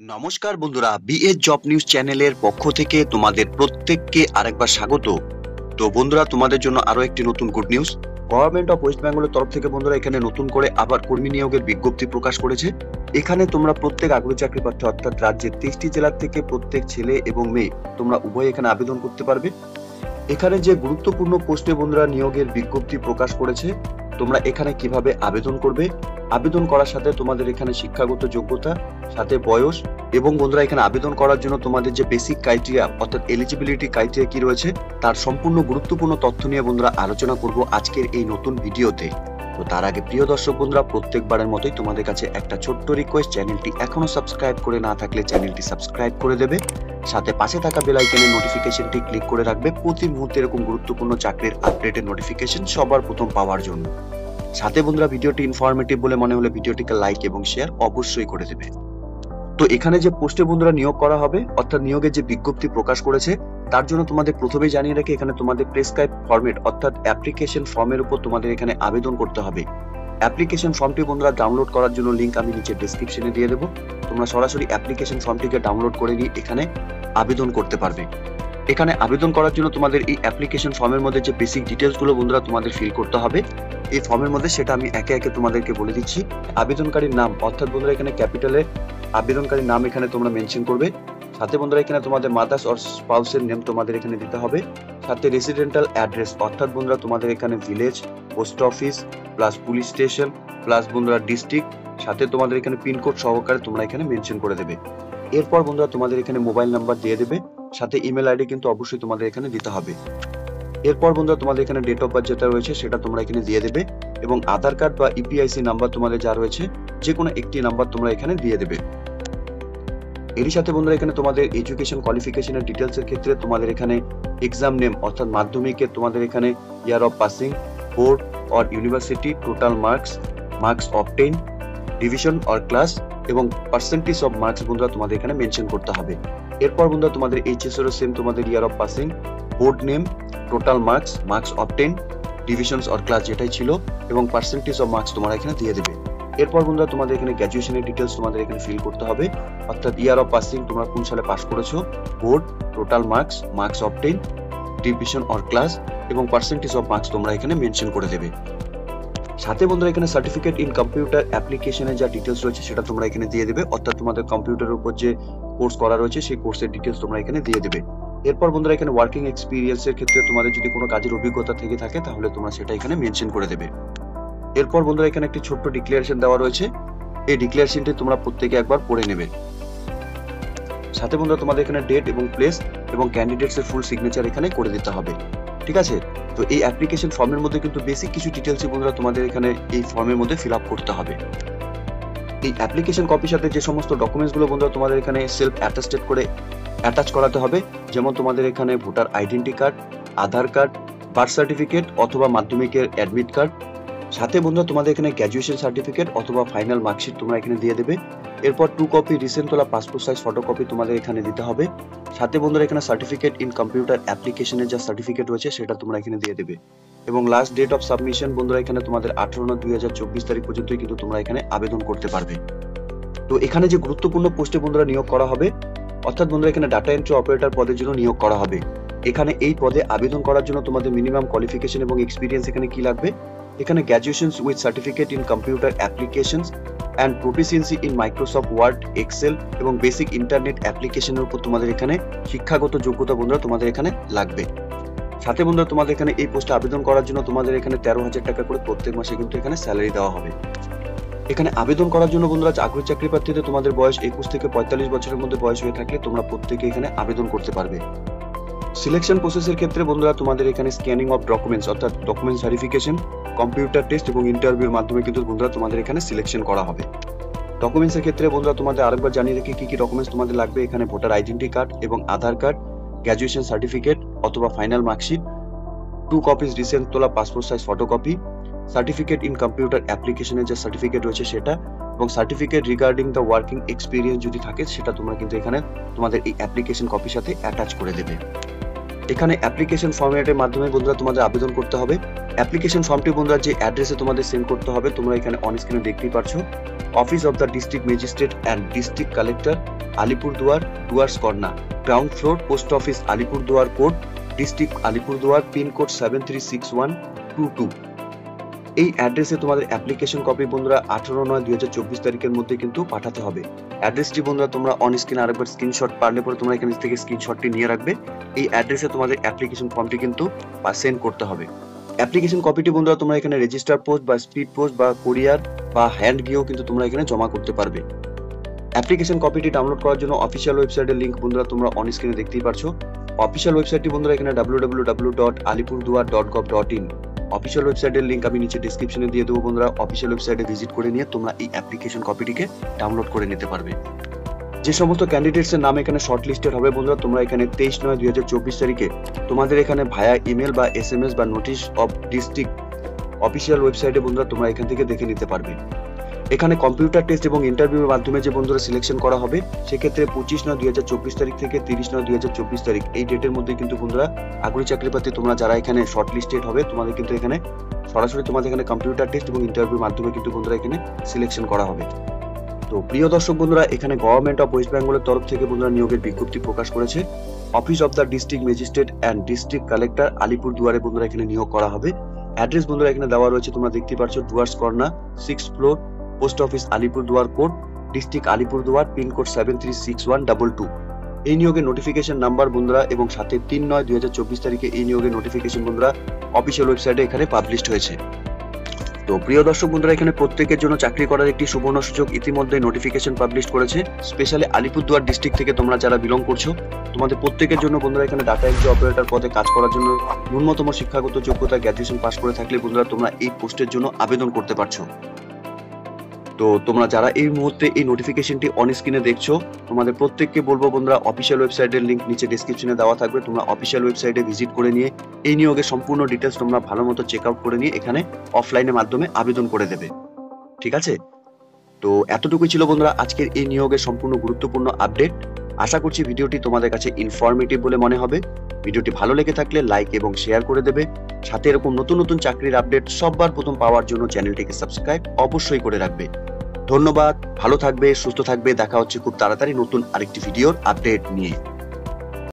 নমস্কার বন্ধুরা, BS job news চ্যানেলের পক্ষ থেকে তোমাদের প্রত্যেককে আরেকবার স্বাগত। তো বন্ধুরা, তোমাদের জন্য আরো একটি নতুন good news. Government of West বেঙ্গলের তরফ থেকে বন্ধুরা এখানে নতুন করে আবার কর্মী নিয়োগের বিজ্ঞপ্তি প্রকাশ করেছে। এখানে তোমরা প্রত্যেক আগ্রহী চাকরি প্রার্থী অর্থাৎ রাজ্যের 23টি জেলা থেকে প্রত্যেক ছেলে এবং মেয়ে তোমরা উভয় এখানে আবেদন করতে পারবে। এখানে যে গুরুত্বপূর্ণ পোস্টে বন্ধুরা নিয়োগের বিজ্ঞপ্তি প্রকাশ করেছে, তোমরা এখানে কিভাবে আবেদন করবে, আবেদন করার সাথে তোমাদের এখানে শিক্ষাগত যোগ্যতা, সাথে বয়স এবং বন্ধুরা এখানে আবেদন করার জন্য তোমাদের যে বেসিক ক্রাইটেরিয়া অর্থাৎ এলিজিবিলিটি ক্রাইটেরিয়া কি রয়েছে তার সম্পূর্ণ গুরুত্বপূর্ণ তথ্য নিয়ে বন্ধুরা আলোচনা করব আজকের এই নতুন ভিডিওতে। তো তার আগে প্রিয় দর্শক বন্ধুরা, প্রত্যেকবারের মতোই তোমাদের কাছে একটা ছোট্ট রিকোয়েস্ট, চ্যানেলটি এখনো সাবস্ক্রাইব করে না থাকলে চ্যানেলটি সাবস্ক্রাইব করে দেবে, সাথে পাশে থাকা বেল আইকনের নোটিফিকেশনটি ক্লিক করে রাখবে প্রতি মুহূর্তে এরকম গুরুত্বপূর্ণ চাকরির আপডেটের নোটিফিকেশন সবার প্রথম পাওয়ার জন্য। সাথে বন্ধুরা ভিডিওটি ইনফরমেটিভ বলে মনে হলে ভিডিওটিকে লাইক এবং শেয়ার অবশ্যই করে দেবে। তো এখানে যে পোস্টে বন্ধুরা নিয়োগ করা হবে অর্থাৎ নিয়োগের যে বিজ্ঞপ্তি প্রকাশ করেছে তার জন্য তোমাদের প্রথমেই জানিয়ে রাখি, এখানে তোমাদের প্রেসক্রাইব ফরম্যাট অর্থাৎ অ্যাপ্লিকেশন ফর্মের উপর তোমাদের এখানে আবেদন করতে হবে। অ্যাপ্লিকেশন ফর্মটি বন্ধুরা ডাউনলোড করার জন্য লিংক আমি নিচে ডেসক্রিপশনে দিয়ে দেবো। তোমরা সরাসরি অ্যাপ্লিকেশন ফর্মটিকে ডাউনলোড করে নিয়ে এখানে আবেদন করতে পারবে। এখানে আবেদন করার জন্য তোমাদের এই অ্যাপ্লিকেশন ফর্মের মধ্যে যে বেসিক ডিটেলস গুলো বন্ধুরা তোমাদের ফিল করতে হবে এই ফর্মের মধ্যে, সেটা আমি একে একে তোমাদেরকে বলে দিচ্ছি। আবেদনকারীর নাম অর্থাৎ বন্ধুরা এখানে ক্যাপিটালে আবেদনকারীর নাম এখানে তোমরা মেনশন করবে। সাথে বন্ধুরা এখানে তোমাদের মাদার্স অর স্পাউসের নেম তোমাদের এখানে দিতে হবে। সাথে রেসিডেন্টাল অ্যাড্রেস অর্থাৎ বন্ধুরা তোমাদের এখানে village, post office plus police station plus বন্ধুরা ডিস্ট্রিক্ট, সাথে তোমাদের এখানে পিনকোড সহকারে তোমরা এখানে মেনশন করে দেবে। এরপর বন্ধুরা তোমাদের এখানে মোবাইল নাম্বার দিয়ে দেবে, সাথে ইমেল আইডি কিন্তু অবশ্যই তোমাদের এখানে দিতে হবে। এরপর বন্ধুরা তোমাদের এখানে ডেট অফ বার্থ যেটা রয়েছে সেটা তোমরা এখানে দিয়ে দেবে এবং আধার কার্ড বা ইপিআইসি নাম্বার তোমাদের যা রয়েছে যে কোনো একটি নাম্বার তোমরা এখানে দিয়ে দেবে। এরই সাথে বন্ধুরা এখানে তোমাদের এডুকেশন কোয়ালিফিকেশনের ডিটেলস এর ক্ষেত্রে তোমাদের এখানে এক্সাম নেম অর্থাৎ মাধ্যমিকের তোমাদের এখানে year of passing, board or university, total marks, marks obtain, division or class এবং পার্সেন্টেজ অফ মার্কস বন্ধুরা তোমাদের এখানে মেনশন করতে হবে। এরপর বন্ধুরা তোমাদের এইচএস এর সেম তোমাদের year of passing, board name, total marks, marks obtain, divisions or class যেটাই ছিল এবং পার্সেন্টেজ অফ মার্কস তোমরা এখানে দিয়ে দেবে। এরপর বন্ধুরা তোমাদের এখানে গ্র্যাজুয়েশনের ডিটেলস তোমাদের এখানে ফিল করতে হবে অর্থাৎ ইয়ার অফ পাসিং তোমরা কোন সালে পাস করেছো, board, total marks, marks obtain, division or class এবং পার্সেন্টেজ অফ মার্কস তোমরা এখানে মেনশন করে দেবে। সাথে বন্ধুরা এখানে সার্টিফিকেট ইন কম্পিউটার অ্যাপ্লিকেশনের যা ডিটেলস রয়েছে সেটা তোমরা এখানে দিয়ে দেবে অর্থাৎ তোমাদের কম্পিউটারের উপর যে কোর্স করা রয়েছে সেই কোর্সের ডিটেলস তোমরা এখানে দিয়ে দেবে। এরপর বন্ধুরা এখানে ওয়ার্কিং এক্সপিরিয়েন্স এর ক্ষেত্রে তোমাদের যদি কোনো কাজের অভিজ্ঞতা থেকে থাকে তাহলে তোমরা সেটা এখানে মেনশন করে দেবে। এরপর বন্ধুরা এখানে একটি ছোট্ট ডিক্লারেশন দেওয়া রয়েছে, এই ডিক্লারেশনটি তোমরা প্রত্যেকে একবার পড়ে নেবে। সাথে বন্ধুরা তোমাদের এখানে ডেট এবং প্লেস এবং ক্যান্ডিডেটস এর ফুল সিগনেচার এখানে করে দিতে হবে, ঠিক আছে? তো এই অ্যাপ্লিকেশন ফর্মের মধ্যে কিন্তু বেসিক কিছু ডিটেলস বন্ধুরা তোমাদের এখানে এই ফর্মের মধ্যে ফিল আপ করতে হবে। এই অ্যাপ্লিকেশন কপির সাথে যে সমস্ত ডকুমেন্টস গুলো বন্ধুরা তোমাদের এখানে সেলফ অ্যাটাস্টেড করে অ্যাটাচ করাতে হবে, যেমন তোমাদের এখানে ভোটার আইডেন্টি কার্ড, আধার কার্ড, বার্থ সার্টিফিকেট অথবা মাধ্যমিকের অ্যাডমিট কার্ড, সাথে বন্ধুরা তোমাদের এখানে গ্র্যাজুয়েশন সার্টিফিকেট অথবা ফাইনাল মার্কশিট তোমরা এখানে দিয়ে দেবে। এরপর 2 কপি রিসেন্ট তোলা পাসপোর্ট সাইজ ফটোকপি তোমাদের এখানে দিতে হবে। সাথে বন্ধুরা এখানে সার্টিফিকেট ইন কম্পিউটার অ্যাপ্লিকেশনের যা সার্টিফিকেট রয়েছে সেটা তোমরা এখানে দিয়ে দেবে এবং লাস্ট ডেট অফ সাবমিশন বন্ধুরা এখানে তোমাদের 18/9/2024 তারিখ পর্যন্তই কিন্তু তোমরা এখানে আবেদন করতে পারবে। তো এখানে যে গুরুত্বপূর্ণ পোস্টে বন্ধুরা নিয়োগ করা হবে অর্থাৎ বন্ধুরা এখানে ডাটা এন্ট্রি অপারেটর পদের জন্য নিয়োগ করা হবে। এখানে এই পদে আবেদন করার জন্য তোমাদের মিনিমাম কোয়ালিফিকেশন এবং এক্সপিরিয়েন্স এখানে কি লাগবে, এখানে graduations with certificate in computer applications and proficiency in Microsoft Word, Excel এবং বেসিক ইন্টারনেট অ্যাপ্লিকেশনের উপর তোমাদের এখানে শিক্ষাগত যোগ্যতা বন্ধুরা তোমাদের এখানে লাগবে। সাথে বন্ধুরা তোমাদের এখানে এই পোস্টে আবেদন করার জন্য তোমাদের এখানে 13,000 টাকা করে প্রত্যেক মাসে কিন্তু এখানে স্যালারি দেওয়া হবে। এখানে আবেদন করার জন্য বন্ধুরা আগ্রহী চাকরি প্রার্থীদের তোমাদের বয়স 21 থেকে 45 বছরের মধ্যে বয়স হয়ে থাকলে তোমরা প্রত্যেকে এখানে আবেদন করতে পারবে। সিলেকশন প্রসেসের ক্ষেত্রে বন্ধুরা তোমাদের এখানে স্ক্যানিং অফ ডকুমেন্টস অর্থাৎ ডকুমেন্ট ভেরিফিকেশন, কম্পিউটার টেস্ট এবং ইন্টারভিউর মাধ্যমে কিন্তু বন্ধুরা তোমাদের এখানে সিলেকশন করা হবে। ডকুমেন্টস এর ক্ষেত্রে বন্ধুরা তোমাদের আরেকবার জানিয়ে রাখি কি কি ডকুমেন্টস তোমাদের লাগবে, এখানে ভোটার আইডেন্টি কার্ড এবং আধার কার্ড, গ্র্যাজুয়েশন সার্টিফিকেট অথবা ফাইনাল মার্কশিট, 2 কপিস রিসেন্ট তোলা passport size photocopy, certificate in computer অ্যাপ্লিকেশনের যে সার্টিফিকেট রয়েছে সেটা এবং certificate regarding the working experience যদি থাকে সেটা তোমরা কিন্তু এখানে তোমাদের এই অ্যাপ্লিকেশন কপির সাথে অ্যাটাচ করে দেবে। এখানে অ্যাপ্লিকেশন ফরম্যাটের মাধ্যমে বন্ধুরা তোমাদের আবেদন করতে হবে। অ্যাপ্লিকেশন ফর্মটি বন্ধুরা যে অ্যাড্রেসে তোমাদের সেন্ড করতে হবে তোমরা এখানে অন স্ক্রিনে দেখতেই পাচ্ছ, office of the district magistrate and district collector, Alipurduar, Dooars corner, ground floor, post office Alipurduar code, district Alipurduar, pincode 736122। এই অ্যাড্রেসে তোমাদের অ্যাপ্লিকেশন কপি বন্ধুরা 18/9/2024 তারিখের মধ্যে কিন্তু পাঠাতে হবে। অ্যাড্রেসটি বন্ধুরা তোমরা অন স্ক্রিন আরেকবার স্ক্রিনশট পারলে পরে তোমরা এখান থেকে স্ক্রিনশটটি নিয়ে রাখবে। এই অ্যাড্রেসে তোমাদের অ্যাপ্লিকেশন ফর্মটি কিন্তু সেন্ড করতে হবে। অ্যাপ্লিকেশন কপিটি বন্ধুরা তোমরা এখানে রেজিস্টার পোস্ট বা স্পিড পোস্ট বা কুরিয়ার বা হ্যান্ড গিয়েও কিন্তু তোমরা এখানে জমা করতে পারবে। অ্যাপ্লিকেশন কপিটি ডাউনলোড করার জন্য অফিসিয়াল ওয়েবসাইটের লিংক বন্ধুরা তোমরা অন স্ক্রিনে দেখতেই পারছো। অফিসিয়াল ওয়েবসাইটটি বন্ধুরা এখানে www.alipurduar.gov.in। অফিসিয়াল ওয়েবসাইটের লিংক আমি নিচে ডেসক্রিপশনে দিয়ে দেবো বন্ধুরা। অফিসিয়াল ওয়েবসাইটে ভিজিট করে নিয়ে তোমরা এই অ্যাপ্লিকেশন কপিটিকে ডাউনলোড করে নিতে পারবে। যে সমস্ত ক্যান্ডিডেটস এর নাম এখানে শর্ট লিস্টেড হবে বন্ধুরা, তোমরা এখানে 23/9/2024 তারিখে তোমাদের এখানে ভায়া ইমেল বা SMS বা নোটিশ অফ ডিস্ট্রিক্ট অফিসিয়াল ওয়েবসাইটে বন্ধুরা তোমরা এখান থেকে দেখে নিতে পারবে। এখানে কম্পিউটার টেস্ট এবং ইন্টারভিউর মাধ্যমে যে বন্ধুরা সিলেকশন করা হবে, সেক্ষেত্রে 25/9/2024 তারিখ থেকে 30/9/2024 তারিখ এই ডেটের মধ্যে কিন্তু বন্ধুরা আগ্রহী চাকরি প্রার্থী তোমরা যারা এখানে শর্ট লিস্টেড হবে, তোমাদের কিন্তু এখানে সরাসরি তোমাদের এখানে কম্পিউটার টেস্ট এবং ইন্টারভিউর মাধ্যমে কিন্তু বন্ধুরা এখানে সিলেকশন করা হবে। তো প্রিয় দর্শক বন্ধুরা, এখানে গভর্নমেন্ট অফ ওয়েস্ট বেঙ্গলের তরফ থেকে বন্ধুরা নিয়োগের বিজ্ঞপ্তি প্রকাশ করেছে। Office of the district magistrate and district collector আলিপুরদুয়ারে বন্ধুরা এখানে নিয়োগ করা হবে। অ্যাড্রেস বন্ধুরা এখানে দেওয়া রয়েছে, তোমরা দেখতে পাচ্ছ, Dooars corner, 6th floor, post office Alipurduar code, district Alipurduar, pincode 736122। এই নিয়োগের নোটিফিকেশন নাম্বার বন্ধুরা এবং সাথে 3/9/2024 তারিখে এই নিয়োগের নোটিফিকেশন বন্ধুরা অফিসিয়াল ওয়েবসাইটে এখানে পাবলিশড হয়েছে। তো প্রিয় দর্শক বন্ধুরা, এখানে প্রত্যেকের জন্য চাকরি করার একটি সুবর্ণ সুযোগ ইতিমধ্যে নোটিফিকেশন পাবলিশ করেছে। স্পেশালি আলিপুরদুয়ার ডিস্ট্রিক্ট থেকে তোমরা যারা বিলং করছো, তোমাদের প্রত্যেকের জন্য বন্ধুরা এখানে ডাটা এন্ট্রি অপারেটর পদে কাজ করার জন্য ন্যূনতম শিক্ষাগত যোগ্যতা গ্র্যাজুয়েশন পাস করে থাকলে বন্ধুরা তোমরা এই পোস্টের জন্য আবেদন করতে পারছো। তো তোমরা যারা এই মুহূর্তে এই নোটিফিকেশনটি অন স্ক্রিনে দেখছো, তোমাদের প্রত্যেককে বলবো বন্ধুরা, অফিসিয়াল ওয়েবসাইটের লিংক নিচে ডেসক্রিপশনে দেওয়া থাকবে। তোমরা অফিসিয়াল ওয়েবসাইটে ভিজিট করে নিয়ে এই নিয়োগের সম্পূর্ণ ডিটেলস তোমরা ভালো মতো চেক আউট করে নিয়ে এখানে অফলাইনের মাধ্যমে আবেদন করে দেবে। ঠিক আছে? তো এতটুকুই ছিল বন্ধুরা আজকের এই নিয়োগের সম্পূর্ণ গুরুত্বপূর্ণ আপডেট। আশা করছি ভিডিওটি তোমাদের কাছে ইনফরমেটিভ বলে মনে হবে। ভিডিওটি ভালো লেগে থাকলে লাইক এবং শেয়ার করে দেবে। সাথে এরকম নতুন নতুন চাকরির আপডেট সবার প্রথম পাওয়ার জন্য চ্যানেলটিকে সাবস্ক্রাইব অবশ্যই করে রাখবে। ধন্যবাদ, ভালো থাকবে, সুস্থ থাকবে। দেখা হচ্ছে খুব তাড়াতাড়ি নতুন আরেকটি ভিডিওর আপডেট নিয়ে।